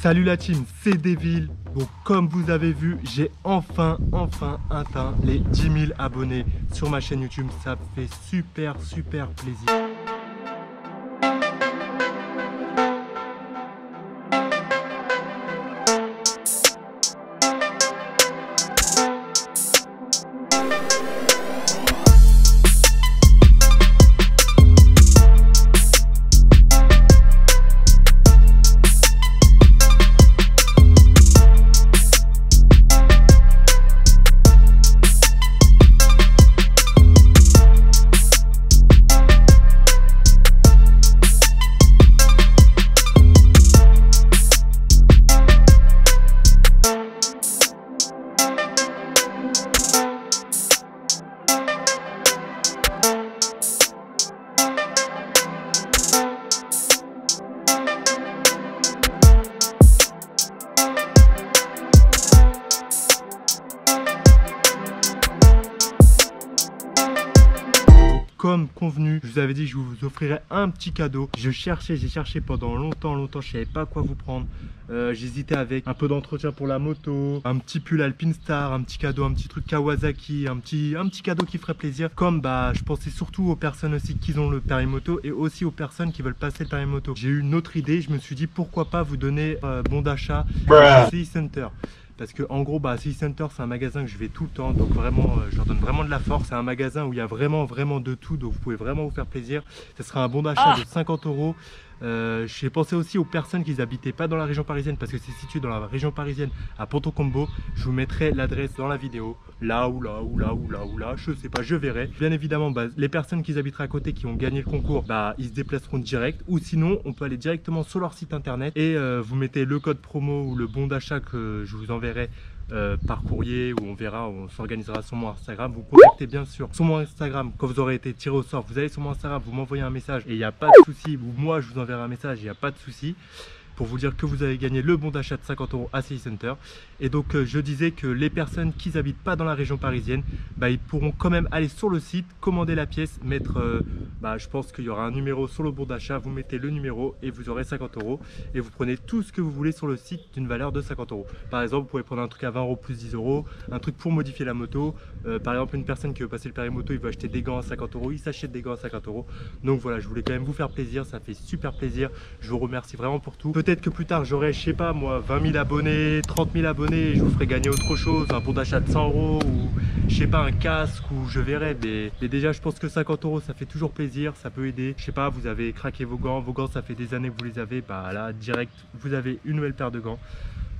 Salut la team, c'est Devil. Donc comme vous avez vu, j'ai enfin atteint les 10 000 abonnés sur ma chaîne YouTube. Ça fait super plaisir. Comme convenu, je vous avais dit que je vous offrirais un petit cadeau. J'ai cherché pendant longtemps, je savais pas quoi vous prendre. J'hésitais avec un peu d'entretien pour la moto, un petit pull Alpinestar, un petit cadeau, un petit truc Kawasaki, un petit cadeau qui ferait plaisir. Comme je pensais surtout aux personnes aussi qui ont le permis moto et aussi aux personnes qui veulent passer le permis moto. J'ai eu une autre idée, je me suis dit pourquoi pas vous donner bon d'achat chez CI Center. Parce que en gros, CI Center, c'est un magasin que je vais tout le temps, donc vraiment, je leur donne vraiment de la force. C'est un magasin où il y a vraiment de tout, donc vous pouvez vraiment vous faire plaisir. Ce sera un bon d'achat de 50 €. J'ai pensé aussi aux personnes qui n'habitaient pas dans la région parisienne, parce que c'est situé dans la région parisienne à Ponto Combo. Je vous mettrai l'adresse dans la vidéo, là, je sais pas, je verrai. Bien évidemment, les personnes qui habiteraient à côté qui ont gagné le concours, ils se déplaceront direct, ou sinon on peut aller directement sur leur site internet et vous mettez le code promo ou le bon d'achat que je vous enverrai par courrier, ou on verra, on s'organisera sur mon Instagram. Vous contactez bien sûr sur mon Instagram quand vous aurez été tiré au sort. Vous allez sur mon Instagram, vous m'envoyez un message et il n'y a pas de souci, ou moi je vous enverrai un message, il n'y a pas de souci, pour vous dire que vous avez gagné le bon d'achat de 50 € à CI Center. Et donc je disais que les personnes qui n'habitent pas dans la région parisienne, ils pourront quand même aller sur le site, commander la pièce, mettre, je pense qu'il y aura un numéro sur le bon d'achat, vous mettez le numéro et vous aurez 50 € et vous prenez tout ce que vous voulez sur le site d'une valeur de 50 €. Par exemple, vous pouvez prendre un truc à 20 € plus 10 €, un truc pour modifier la moto. Par exemple, une personne qui veut passer le permis moto, il veut acheter des gants à 50 €, il s'achète des gants à 50 €. Donc voilà, je voulais quand même vous faire plaisir, ça fait super plaisir. Je vous remercie vraiment pour tout. Peut-être que plus tard j'aurai, je sais pas moi, 20 000 abonnés, 30 000 abonnés, et je vous ferai gagner autre chose, un bon d'achat de 100 € ou je sais pas, un casque, ou je verrai. Mais déjà je pense que 50 € ça fait toujours plaisir, ça peut aider. Je sais pas, vous avez craqué vos gants ça fait des années que vous les avez, là direct vous avez une nouvelle paire de gants.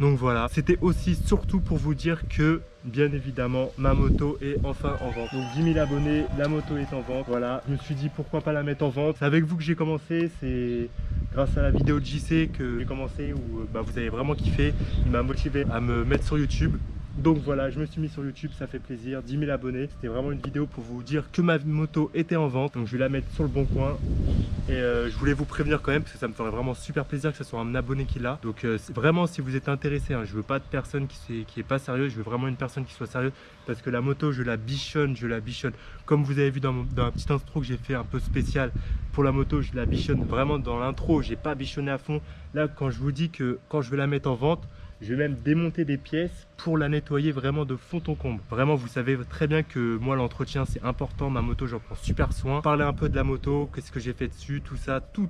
Donc voilà, c'était aussi surtout pour vous dire que bien évidemment ma moto est enfin en vente. Donc 10 000 abonnés, la moto est en vente. Voilà, je me suis dit pourquoi pas la mettre en vente. C'est avec vous que j'ai commencé, c'est grâce à la vidéo de JC que j'ai commencé, où vous avez vraiment kiffé. Il m'a motivé à me mettre sur YouTube. Donc voilà, je me suis mis sur YouTube, ça fait plaisir, 10 000 abonnés. C'était vraiment une vidéo pour vous dire que ma moto était en vente. Donc je vais la mettre sur le bon coin. Et je voulais vous prévenir quand même, parce que ça me ferait vraiment super plaisir que ce soit un abonné qui l'a. Donc vraiment, si vous êtes intéressé, je veux pas de personne qui est pas sérieuse, je veux vraiment une personne qui soit sérieuse. Parce que la moto, je la bichonne. Comme vous avez vu dans un petit intro que j'ai fait un peu spécial pour la moto, je la bichonne vraiment dans l'intro. J'ai pas bichonné à fond. Là, quand je vous dis que quand je vais la mettre en vente, je vais même démonter des pièces pour la nettoyer vraiment de fond en comble. Vraiment, vous savez très bien que moi, l'entretien, c'est important. Ma moto, j'en prends super soin. Parler un peu de la moto, qu'est-ce que j'ai fait dessus, tout ça, tout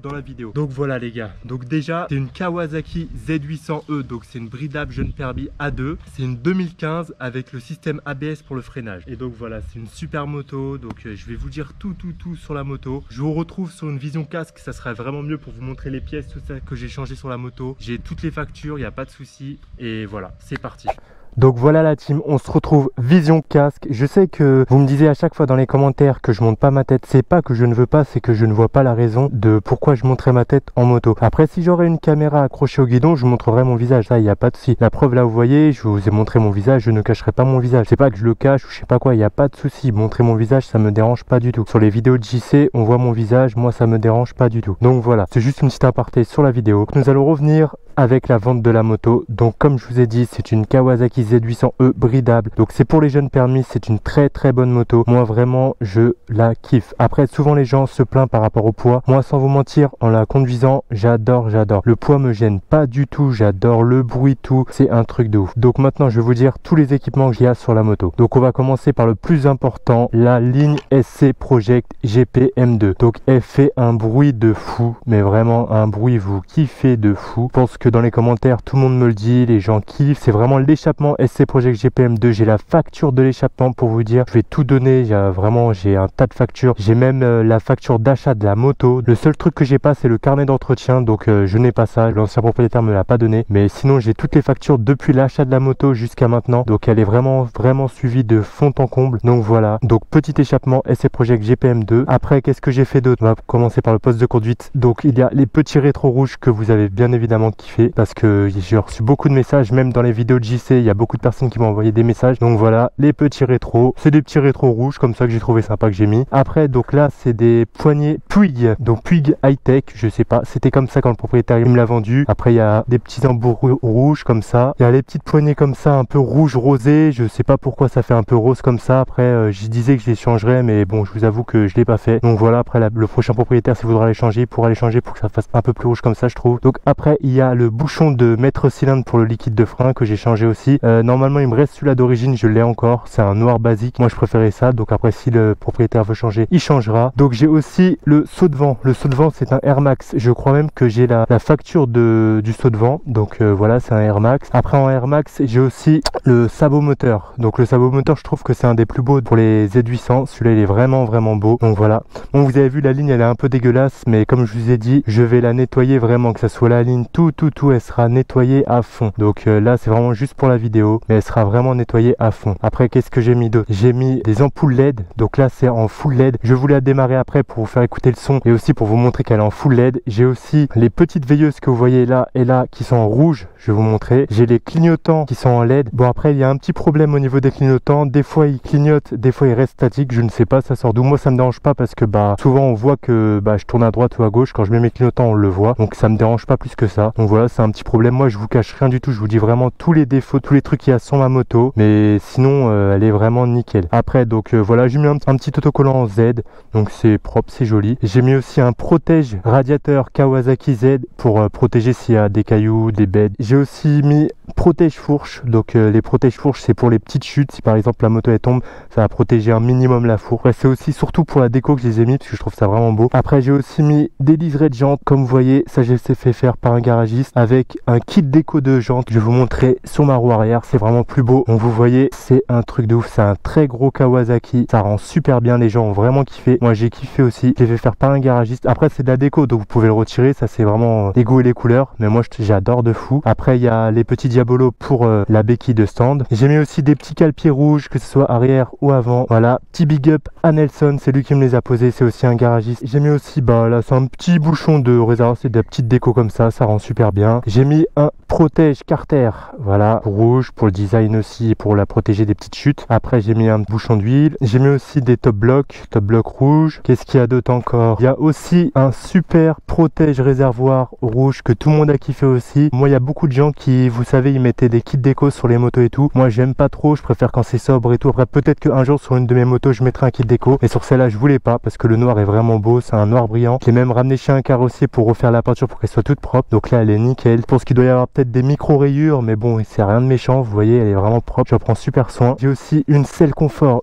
dans la vidéo. Donc voilà les gars. Donc déjà, c'est une Kawasaki Z800E. Donc c'est une bridable jeune permis A2. C'est une 2015 avec le système ABS pour le freinage. Et donc voilà, c'est une super moto. Donc je vais vous dire tout sur la moto. Je vous retrouve sur une vision casque. Ça serait vraiment mieux pour vous montrer les pièces, tout ça que j'ai changé sur la moto. J'ai toutes les factures, il n'y a pas de souci. Et voilà, c'est parti. Donc voilà la team, on se retrouve vision casque. Je sais que vous me disiez à chaque fois dans les commentaires que je monte pas ma tête. C'est pas que je ne veux pas, c'est que je ne vois pas la raison de pourquoi je montrais ma tête en moto. Après, si j'aurais une caméra accrochée au guidon, je montrerai mon visage. Ça, il n'y a pas de souci. La preuve, là, vous voyez, je vous ai montré mon visage. Je ne cacherai pas mon visage. C'est pas que je le cache ou je sais pas quoi. Il n'y a pas de souci. Montrer mon visage, ça me dérange pas du tout. Sur les vidéos de JC, on voit mon visage. Moi, ça me dérange pas du tout. Donc voilà, c'est juste une petite aparté sur la vidéo. Nous allons revenir avec la vente de la moto. Donc comme je vous ai dit, c'est une Kawasaki Z800E bridable. Donc c'est pour les jeunes permis, c'est une très bonne moto. Moi vraiment, je la kiffe. Après, souvent les gens se plaignent par rapport au poids. Moi, sans vous mentir, en la conduisant, j'adore. Le poids me gêne pas du tout. J'adore le bruit, tout. C'est un truc de ouf. Donc maintenant, je vais vous dire tous les équipements qu'il y a sur la moto. Donc on va commencer par le plus important, la ligne SC Project GP-M2. Donc elle fait un bruit de fou, mais vraiment un bruit, vous kiffez de fou. Je pense que dans les commentaires, tout le monde me le dit, les gens kiffent. C'est vraiment l'échappement SC Project GP-M2. J'ai la facture de l'échappement pour vous dire. Je vais tout donner. J'ai un tas de factures. J'ai même la facture d'achat de la moto. Le seul truc que j'ai pas, c'est le carnet d'entretien. Donc je n'ai pas ça. L'ancien propriétaire me l'a pas donné. Mais sinon, j'ai toutes les factures depuis l'achat de la moto jusqu'à maintenant. Donc elle est vraiment suivie de fond en comble. Donc voilà. Donc petit échappement SC Project GP-M2. Après, qu'est-ce que j'ai fait d'autre? On va commencer par le poste de conduite. Donc il y a les petits rétros rouges que vous avez bien évidemment kiffé parce que j'ai reçu beaucoup de messages. Même dans les vidéos de JC, il y a beaucoup de personnes qui m'ont envoyé des messages. Donc voilà, les petits rétros. C'est des petits rétros rouges comme ça que j'ai trouvé sympa, que j'ai mis. Après, donc là, c'est des poignées Puig. Donc Puig High Tech, je sais pas. C'était comme ça quand le propriétaire il me l'a vendu. Après, il y a des petits embouts rouges comme ça. Il y a les petites poignées comme ça, un peu rouge rosé. Je sais pas pourquoi ça fait un peu rose comme ça. Après, je disais que je les changerais, mais bon, je vous avoue que je l'ai pas fait. Donc voilà, après le prochain propriétaire, s'il voudra les changer, il pourra les changer pour que ça fasse un peu plus rouge comme ça, je trouve. Donc après, il y a le bouchon de maître cylindre pour le liquide de frein que j'ai changé aussi. Normalement, il me reste celui-là d'origine, je l'ai encore. C'est un noir basique. Moi, je préférais ça. Donc après, si le propriétaire veut changer, il changera. Donc j'ai aussi le saut de vent. Le saut de vent, c'est un Air Max. Je crois même que j'ai la facture du saut de vent. Donc voilà, c'est un Air Max. Après, en Air Max, j'ai aussi le sabot moteur. Donc le sabot moteur, je trouve que c'est un des plus beaux pour les Z800. Celui-là, il est vraiment beau. Donc voilà. Bon, vous avez vu, la ligne, elle est un peu dégueulasse, mais comme je vous ai dit, je vais la nettoyer vraiment, que ça soit la ligne, tout, elle sera nettoyée à fond. Donc là, c'est vraiment juste pour la vidéo, mais elle sera vraiment nettoyée à fond. Après, qu'est-ce que j'ai mis d'autre? J'ai mis des ampoules LED. Donc là, c'est en full LED. Je voulais la démarrer après pour vous faire écouter le son et aussi pour vous montrer qu'elle est en full LED. J'ai aussi les petites veilleuses que vous voyez là et là qui sont en rouge. Je vais vous montrer. J'ai les clignotants qui sont en LED. Bon, après, il y a un petit problème au niveau des clignotants. Des fois, ils clignotent, des fois, ils restent statiques. Je ne sais pas, ça sort d'où. Moi, ça me dérange pas parce que souvent, on voit que je tourne à droite ou à gauche. Quand je mets mes clignotants, on le voit. Donc, ça me dérange pas plus que ça. Donc voilà, c'est un petit problème. Moi, je vous cache rien du tout. Je vous dis vraiment tous les défauts, tous les trucs qu'il y a sur ma moto. Mais sinon, elle est vraiment nickel. Après, donc voilà, j'ai mis un petit autocollant en Z. Donc, c'est propre, c'est joli. J'ai mis aussi un protège radiateur Kawasaki Z pour protéger s'il y a des cailloux, des bêtes. J'ai aussi mis protège fourche. Donc, les protège fourches, c'est pour les petites chutes. Si par exemple la moto elle tombe, ça va protéger un minimum la fourche. C'est aussi surtout pour la déco que je les ai mis parce que je trouve ça vraiment beau. Après, j'ai aussi mis des liserés de jantes. Comme vous voyez, ça j'ai fait faire par un garagiste avec un kit déco de jantes. Je vais vous montrer sur ma roue arrière. C'est vraiment plus beau. Donc, vous voyez, c'est un truc de ouf. C'est un très gros Kawasaki. Ça rend super bien. Les gens ont vraiment kiffé. Moi, j'ai kiffé aussi. Je l'ai fait faire par un garagiste. Après, c'est de la déco, donc vous pouvez le retirer. Ça, c'est vraiment les goûts et les couleurs. Mais moi, j'adore de fou. Après, il y a les petits diabolos pour la béquille de stand. J'ai mis aussi des petits cale-pieds rouges, que ce soit arrière ou avant. Voilà, petit big up à Nelson, c'est lui qui me les a posés, c'est aussi un garagiste. J'ai mis aussi, là c'est un petit bouchon de réservoir, c'est de la petite déco comme ça rend super bien. J'ai mis un protège Carter, voilà, rouge pour le design aussi et pour la protéger des petites chutes. Après j'ai mis un bouchon d'huile. J'ai mis aussi des top blocs rouges. Qu'est-ce qu'il y a d'autre encore? Il y a aussi un super protège réservoir rouge que tout le monde a kiffé aussi. Moi, il y a beaucoup de gens qui, vous savez, ils mettaient des kits déco sur les motos et tout. Moi, j'aime pas trop, je préfère quand c'est sobre et tout. Après, peut-être qu'un jour sur une de mes motos, je mettrai un kit déco. Mais sur celle-là, je voulais pas parce que le noir est vraiment beau. C'est un noir brillant. Je l'ai même ramené chez un carrossier pour refaire la peinture pour qu'elle soit toute propre. Donc là, elle est nickel. Je pense qu'il doit y avoir peut-être des micro rayures, mais bon, c'est rien de méchant. Vous voyez, elle est vraiment propre. Je prends super soin. J'ai aussi une selle confort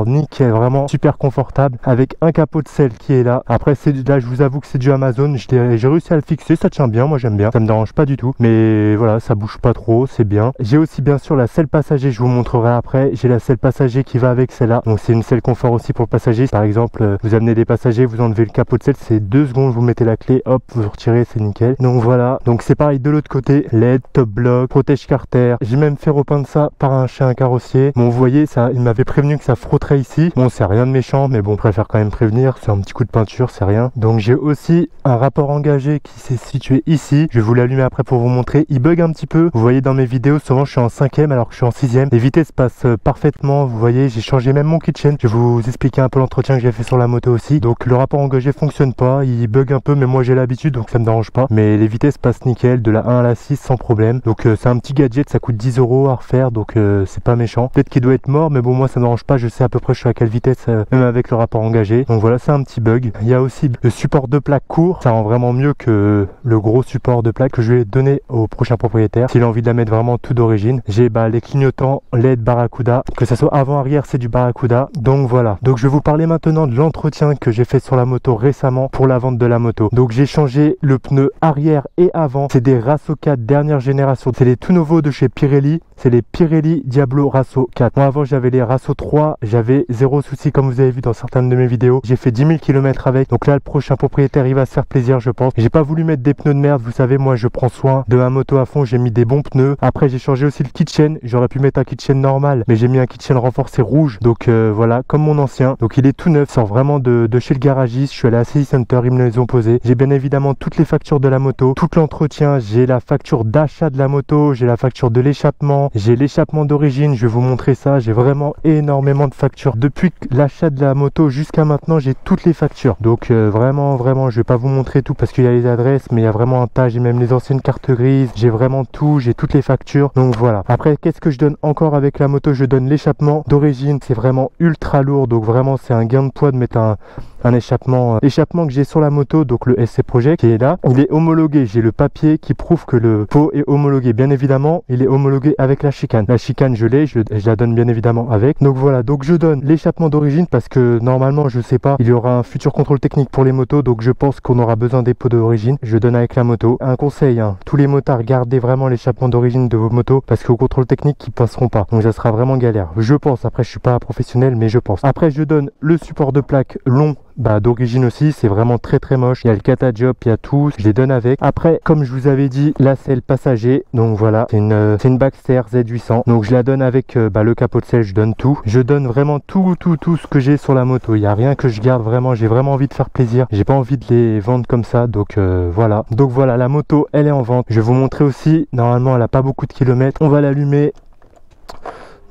nickel, vraiment super confortable avec un capot de selle qui est là. Après, là, je vous avoue que c'est du Amazon. J'ai réussi à le fixer. Ça tient bien. Moi, j'aime bien. Ça me dérange pas du tout. Mais voilà, ça bouge pas trop. C'est bien. J'ai aussi bien sûr la selle passager. Je vous montrerai après. J'ai la selle passager qui va avec celle-là. Donc c'est une selle confort aussi pour le passager. Par exemple, vous amenez des passagers, vous enlevez le capot de selle, c'est 2 secondes, vous mettez la clé, hop, vous retirez, c'est nickel. Donc voilà. Donc c'est pareil de l'autre côté. côté LED, top block, protège carter. J'ai même fait repeindre ça par chez un carrossier. Bon, vous voyez, ça, il m'avait prévenu que ça frotterait ici. Bon, c'est rien de méchant, mais bon, je préfère quand même prévenir. C'est un petit coup de peinture, c'est rien. Donc j'ai aussi un rapport engagé qui s'est situé ici. Je vais vous l'allumer après pour vous montrer. Il bug un petit peu. Vous voyez dans mes vidéos, souvent je suis en 5e alors que je suis en 6e. Les vitesses passent parfaitement. Vous voyez, j'ai changé même mon kitchen. Je vais vous expliquer un peu l'entretien que j'ai fait sur la moto aussi. Donc le rapport engagé fonctionne pas. Il bug un peu, mais moi j'ai l'habitude, donc ça me dérange pas. Mais les vitesses passent nickel, de la 1 à la 6 sans problème. Donc c'est un petit gadget, ça coûte 10 € à refaire, donc c'est pas méchant. Peut-être qu'il doit être mort, mais bon, moi ça me dérange pas. Je sais à peu près je suis à quelle vitesse, même avec le rapport engagé. Donc voilà, c'est un petit bug. Il y a aussi le support de plaque court. Ça rend vraiment mieux que le gros support de plaque que je vais donner au prochain propriétaire s'il a envie de la mettre vraiment tout d'origine. J'ai les clignotants LED Barracuda, que ça soit avant arrière, c'est du Barracuda. Donc voilà. Donc je vais vous parler maintenant de l'entretien que j'ai fait sur la moto récemment pour la vente de la moto. Donc j'ai changé le pneu arrière et avant. C'est des Rasso 4 dernière génération. C'est les tout nouveaux de chez Pirelli. C'est les Pirelli Diablo Rasso 4. Moi avant j'avais les Rasso 3, j'avais zéro souci comme vous avez vu dans certaines de mes vidéos. J'ai fait 10 000 km avec. Donc là le prochain propriétaire il va se faire plaisir je pense. J'ai pas voulu mettre des pneus de merde. Vous savez moi je prends soin de ma moto à fond. J'ai mis des bons pneus. Après j'ai changé aussi le kitchen. J'aurais pu mettre un kitchen normal mais j'ai mis un kitchen renforcé rouge. Donc voilà comme mon ancien. Donc il est tout neuf. Sort vraiment de chez le garagiste. Je suis allé à CI Center. Ils me les ont posés. J'ai bien évidemment toutes les factures de la moto. Tout l'entretien. J'ai la facture d'achat de la moto. J'ai la facture de l'échappement. J'ai l'échappement d'origine, je vais vous montrer ça. J'ai vraiment énormément de factures. Depuis l'achat de la moto jusqu'à maintenant, j'ai toutes les factures. Donc vraiment, je vais pas vous montrer tout parce qu'il y a les adresses, mais il y a vraiment un tas. J'ai même les anciennes cartes grises. J'ai vraiment tout, j'ai toutes les factures. Donc voilà. Après, qu'est-ce que je donne encore avec la moto? Je donne l'échappement d'origine. C'est vraiment ultra lourd. Donc vraiment, c'est un gain de poids de mettre un échappement que j'ai sur la moto, donc le SC Project qui est là. Il est homologué. J'ai le papier qui prouve que le pot est homologué. Bien évidemment, il est homologué avec la chicane. La chicane, je l'ai, je la donne bien évidemment avec. Donc voilà, donc je donne l'échappement d'origine parce que normalement, je sais pas, il y aura un futur contrôle technique pour les motos, donc je pense qu'on aura besoin des pots d'origine. Je donne avec la moto. Un conseil, hein, tous les motards, gardez vraiment l'échappement d'origine de vos motos parce qu'au contrôle technique, ils passeront pas. Donc ça sera vraiment galère. Je pense, après je suis pas professionnel, mais je pense. Après, je donne le support de plaque long d'origine aussi, c'est vraiment très moche. Il y a le Catajob, il y a tout, je les donne avec. Après, comme je vous avais dit, la selle passager, donc voilà, c'est une Baxter Z800, donc je la donne avec le capot de selle, je donne tout. Je donne vraiment tout ce que j'ai sur la moto. Il n'y a rien que je garde vraiment, j'ai vraiment envie de faire plaisir. J'ai pas envie de les vendre comme ça, donc voilà. Donc voilà, la moto, elle est en vente. Je vais vous montrer aussi, normalement, elle a pas beaucoup de kilomètres. On va l'allumer.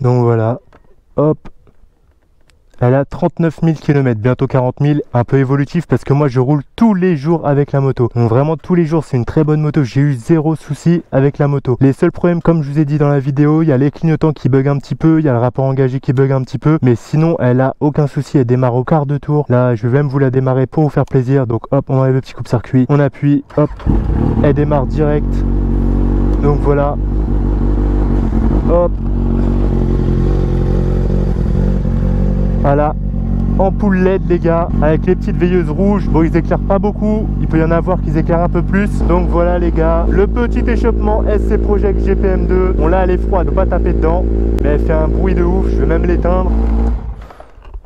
Donc voilà, hop. Elle a 39 000 km, bientôt 40 000, un peu évolutif parce que moi je roule tous les jours avec la moto. Donc vraiment tous les jours, c'est une très bonne moto. J'ai eu zéro souci avec la moto. Les seuls problèmes, comme je vous ai dit dans la vidéo, il y a les clignotants qui bug un petit peu, il y a le rapport engagé qui bug un petit peu, mais sinon elle a aucun souci. Elle démarre au quart de tour. Là, je vais même vous la démarrer pour vous faire plaisir. Donc hop, on enlève le petit coupe-circuit, on appuie, hop, elle démarre direct. Donc voilà, hop. Voilà, ampoule LED les gars, avec les petites veilleuses rouges. Bon, ils éclairent pas beaucoup, il peut y en avoir qui éclairent un peu plus. Donc voilà les gars, le petit échappement SC Project GPM2. Bon là elle est froide, faut pas taper dedans, mais elle fait un bruit de ouf, je vais même l'éteindre.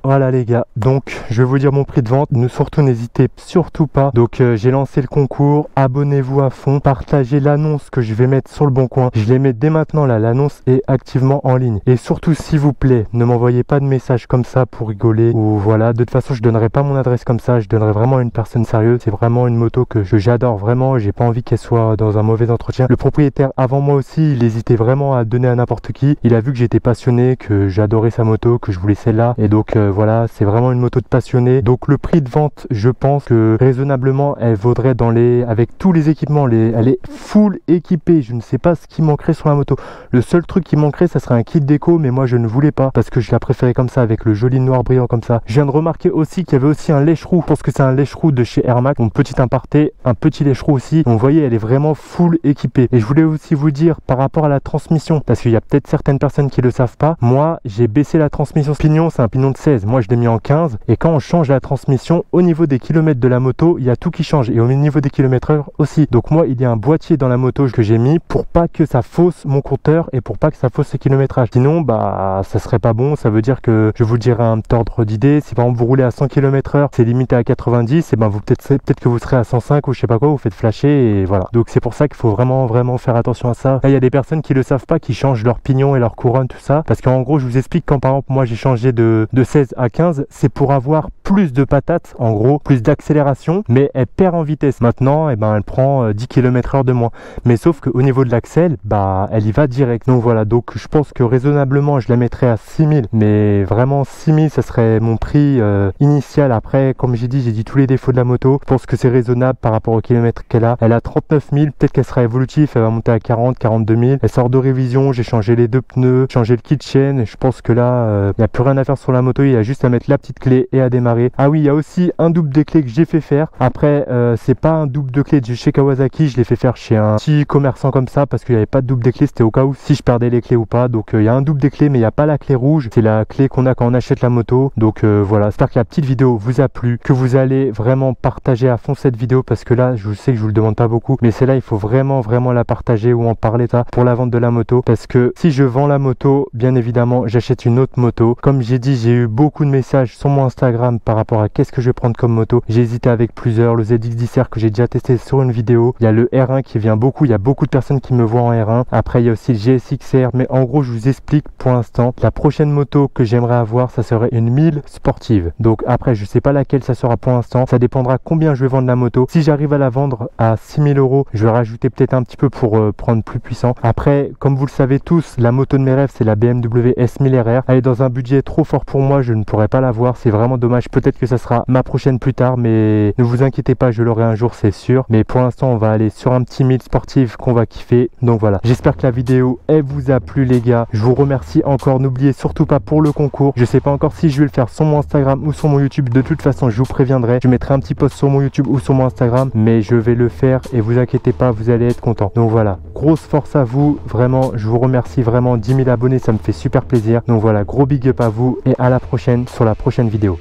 Voilà les gars, donc je vais vous dire mon prix de vente. Surtout n'hésitez surtout pas. Donc j'ai lancé le concours, abonnez-vous à fond, partagez l'annonce que je vais mettre sur le bon coin. Je les mets dès maintenant là, l'annonce est activement en ligne. Et surtout s'il vous plaît, ne m'envoyez pas de messages comme ça pour rigoler ou voilà. De toute façon je donnerai pas mon adresse comme ça, je donnerai vraiment à une personne sérieuse. C'est vraiment une moto que j'adore vraiment, j'ai pas envie qu'elle soit dans un mauvais entretien. Le propriétaire avant moi aussi, il hésitait vraiment à donner à n'importe qui. Il a vu que j'étais passionné, que j'adorais sa moto, que je voulais celle-là. Et donc voilà, c'est vraiment une moto de passionné. Donc le prix de vente, je pense que raisonnablement elle vaudrait dans les, avec tous les équipements, elle est full équipée. Je ne sais pas ce qui manquerait sur la moto. Le seul truc qui manquerait, ça serait un kit déco, mais moi je ne voulais pas parce que je la préférais comme ça, avec le joli noir brillant comme ça. Je viens de remarquer aussi qu'il y avait aussi un lèche-roue. Je pense que c'est un lèche-roue de chez Air Max. Donc petit aparté, un petit lèche-roue aussi. Donc vous voyez, elle est vraiment full équipée. Et je voulais aussi vous dire par rapport à la transmission, parce qu'il y a peut-être certaines personnes qui le savent pas. Moi, j'ai baissé la transmission pignon, c'est un pignon de 16. 16, moi je l'ai mis en 15, et quand on change la transmission, au niveau des kilomètres de la moto, il y a tout qui change, et au niveau des kilomètres heure aussi. Donc moi, il y a un boîtier dans la moto que j'ai mis pour pas que ça fausse mon compteur et pour pas que ça fausse le kilométrage. Sinon, bah ça serait pas bon. Ça veut dire que, je vous dirais un petit ordre d'idée, si par exemple vous roulez à 100 km/h, c'est limité à 90, et ben vous peut-être que vous serez à 105 ou je sais pas quoi, vous faites flasher, et voilà. Donc c'est pour ça qu'il faut vraiment faire attention à ça. Là, il y a des personnes qui le savent pas, qui changent leur pignon et leur couronne, tout ça, parce qu'en gros, je vous explique, quand par exemple moi j'ai changé de 16 à 15, c'est pour avoir plus de patates, en gros, plus d'accélération, mais elle perd en vitesse. Maintenant, et ben elle prend 10 km/h de moins. Mais sauf qu'au niveau de l'axel, bah elle y va direct. Donc voilà, donc je pense que raisonnablement, je la mettrais à 6000, mais vraiment 6000, ça serait mon prix initial. Après, comme j'ai dit tous les défauts de la moto. Je pense que c'est raisonnable par rapport au kilomètre qu'elle a. Elle a 39 000, peut-être qu'elle sera évolutive, elle va monter à 40, 42 000. Elle sort de révision, j'ai changé les deux pneus, changé le kit chaîne. Je pense que là, il n'y a plus rien à faire sur la moto, il y a juste à mettre la petite clé et à démarrer. Ah oui, il y a aussi un double des clés que j'ai fait faire. Après, c'est pas un double de clé de chez Kawasaki, je l'ai fait faire chez un petit commerçant comme ça parce qu'il n'y avait pas de double des clés, c'était au cas où si je perdais les clés ou pas. Donc il y a un double des clés, mais il n'y a pas la clé rouge, c'est la clé qu'on a quand on achète la moto. Donc voilà, j'espère que la petite vidéo vous a plu, que vous allez vraiment partager à fond cette vidéo, parce que là, je sais que je vous le demande pas beaucoup, mais celle-là, il faut vraiment la partager ou en parler ça pour la vente de la moto, parce que si je vends la moto, bien évidemment, j'achète une autre moto. Comme j'ai dit, j'ai eu beaucoup de messages sur mon Instagram par rapport à qu'est-ce que je vais prendre comme moto. J'ai hésité avec plusieurs, le ZX10R que j'ai déjà testé sur une vidéo. Il y a le R1 qui vient beaucoup, il y a beaucoup de personnes qui me voient en R1. Après, il y a aussi le GSX-R, mais en gros, je vous explique pour l'instant. La prochaine moto que j'aimerais avoir, ça serait une 1000 sportive. Donc après, je sais pas laquelle ça sera pour l'instant. Ça dépendra combien je vais vendre la moto. Si j'arrive à la vendre à 6000 €, je vais rajouter peut-être un petit peu pour prendre plus puissant. Après, comme vous le savez tous, la moto de mes rêves, c'est la BMW S1000RR. Elle est dans un budget trop fort pour moi, je ne pourrais pas l'avoir. C'est vraiment dommage. Peut-être que ça sera ma prochaine plus tard, mais ne vous inquiétez pas, je l'aurai un jour, c'est sûr. Mais pour l'instant, on va aller sur un petit 1000 sportive qu'on va kiffer. Donc voilà, j'espère que la vidéo, elle vous a plu les gars. Je vous remercie encore. N'oubliez surtout pas pour le concours. Je sais pas encore si je vais le faire sur mon Instagram ou sur mon YouTube. De toute façon, je vous préviendrai. Je mettrai un petit post sur mon YouTube ou sur mon Instagram, mais je vais le faire et vous inquiétez pas, vous allez être content. Donc voilà, grosse force à vous. Vraiment, je vous remercie vraiment. 10 000 abonnés, ça me fait super plaisir. Donc voilà, gros big up à vous et à la prochaine sur la prochaine vidéo.